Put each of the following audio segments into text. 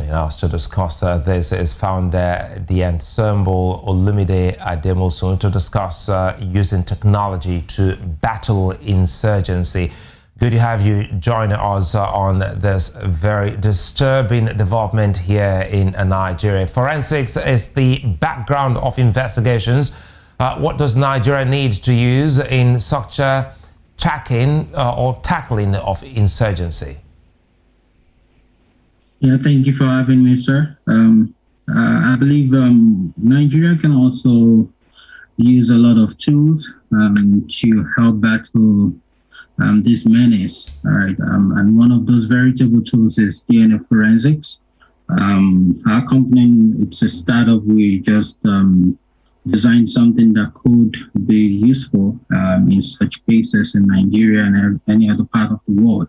joining us to discuss this is founder DNAemsemble Olumide Adenmosun to discuss using technology to battle insurgency. Good to have you join us on this very disturbing development here in Nigeria. Forensics is the background of investigations. What does Nigeria need to use in such a tackling of insurgency? Yeah, thank you for having me, sir. I believe Nigeria can also use a lot of tools to help battle this menace. All right, and one of those veritable tools is DNA forensics. Our company, it's a startup. We just designed something that could be useful in such cases in Nigeria and any other part of the world.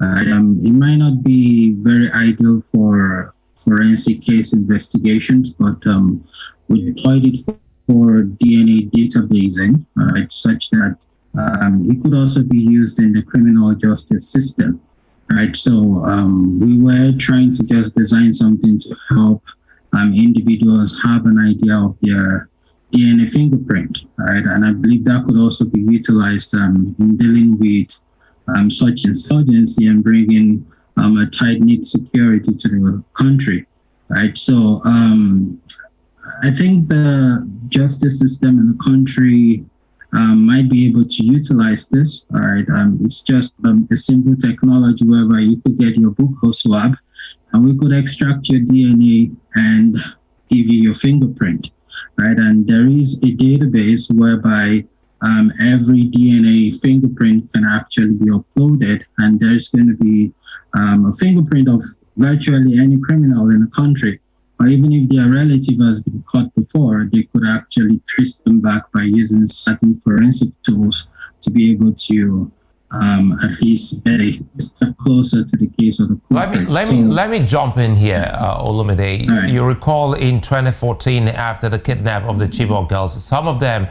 It might not be very ideal for forensic case investigations, but we deployed it for DNA databasing, such that it could also be used in the criminal justice system. Right, so we were trying to just design something to help individuals have an idea of their DNA fingerprint, right? And I believe that could also be utilized in dealing with such insurgency and bringing a tight-knit security to the country, right? So I think the justice system in the country might be able to utilize this, all right? It's just a simple technology whereby you could get your buccal swab and we could extract your DNA and give you your fingerprint, right? And there is a database whereby every DNA fingerprint can actually be uploaded, and there's going to be a fingerprint of virtually any criminal in the country. Or even if their relative has been caught before, they could actually trace them back by using certain forensic tools to be able to at least get a step closer to the case of the culprit. Let me jump in here, Olumide. Right. You recall in 2014, after the kidnap of the Chibok Girls, some of them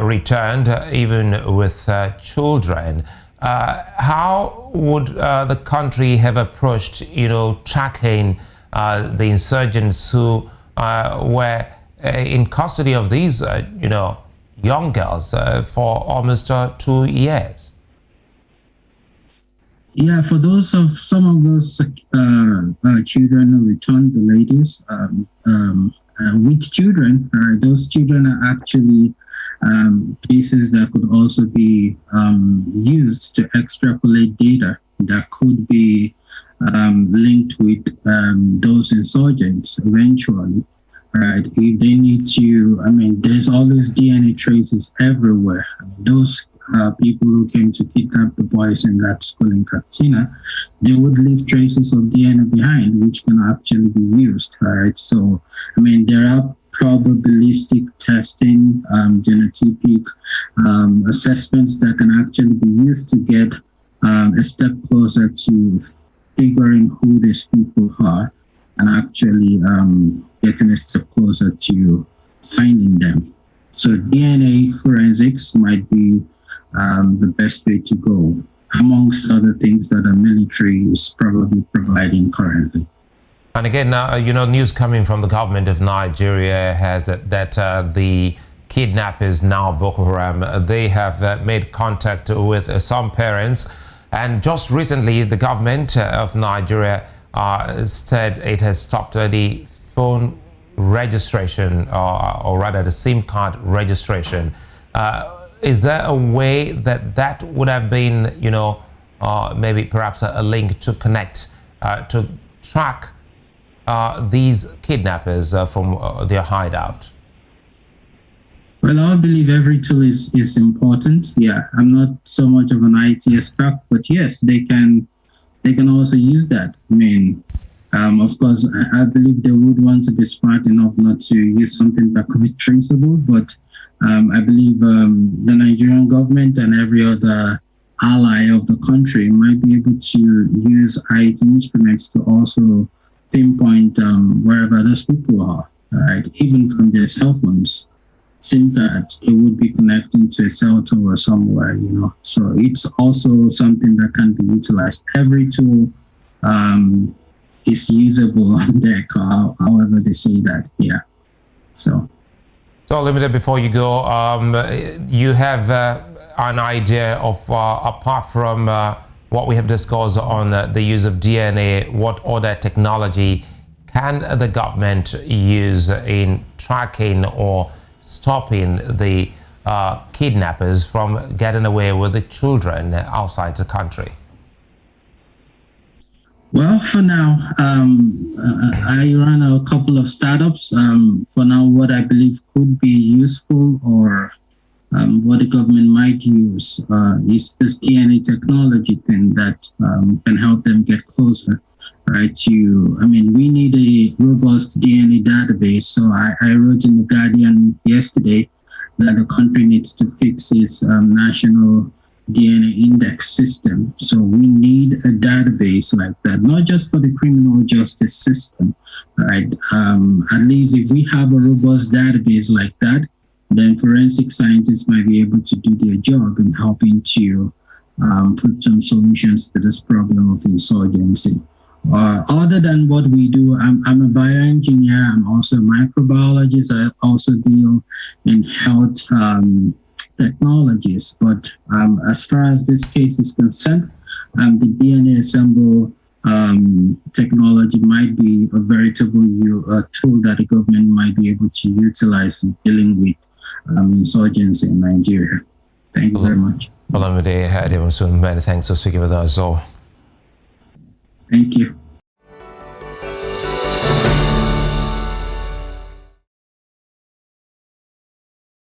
returned, even with children. How would the country have approached, tracking the insurgents who were in custody of these, young girls for almost 2 years? Yeah, for some of those children who returned, the ladies with children, those children are actually cases that could also be used to extrapolate data that could be linked with those insurgents eventually, right? If they need to, there's always DNA traces everywhere. Those people who came to kidnap the boys in that school in Katsina, they would leave traces of DNA behind, which can actually be used, right? So, there are probabilistic testing, genotypic assessments that can actually be used to get a step closer to figuring who these people are and actually getting a step closer to finding them. So DNA forensics might be the best way to go, amongst other things that the military is probably providing currently. And again, news coming from the government of Nigeria has that the Kidnappers, now Boko Haram, they have made contact with some parents. And just recently, the government of Nigeria said it has stopped the phone registration, or rather the SIM card registration. Is there a way that would have been, maybe perhaps a link to connect, to track these kidnappers from their hideout? Well, I believe every tool is important. Yeah, I'm not so much of an IT expert, but yes, they can also use that. Of course, I believe they would want to be smart enough not to use something that could be traceable, but I believe the Nigerian government and every other ally of the country might be able to use IT instruments to also pinpoint wherever those people are, right? Even from their cell phones. SIM cards, they would be connecting to a cell tower somewhere, So it's also something that can be utilized. Every tool is usable on deck, however they say that. Yeah. So Olumide, before you go, you have an idea of, apart from what we have discussed on the use of DNA, what other technology can the government use in tracking or stopping the kidnappers from getting away with the children outside the country? well, for now, I run a couple of startups. For now, what I believe could be useful, or what the government might use, is this DNA technology thing that can help them get closer, right? We need a robust DNA database. So I wrote in the Guardian yesterday that the country needs to fix its national DNA index system. So we need a database like that, not just for the criminal justice system, right? At least if we have a robust database like that, then forensic scientists might be able to do their job in helping to put some solutions to this problem of insurgency. Other than what we do, I'm a bioengineer. I'm also a microbiologist. I also deal in health technologies. But as far as this case is concerned, the DNAemsemble technology might be a veritable tool that the government might be able to utilize in dealing with insurgents in Nigeria. Thank you very much. Olumide Adenmosun, many thanks for speaking with us all. Thank you.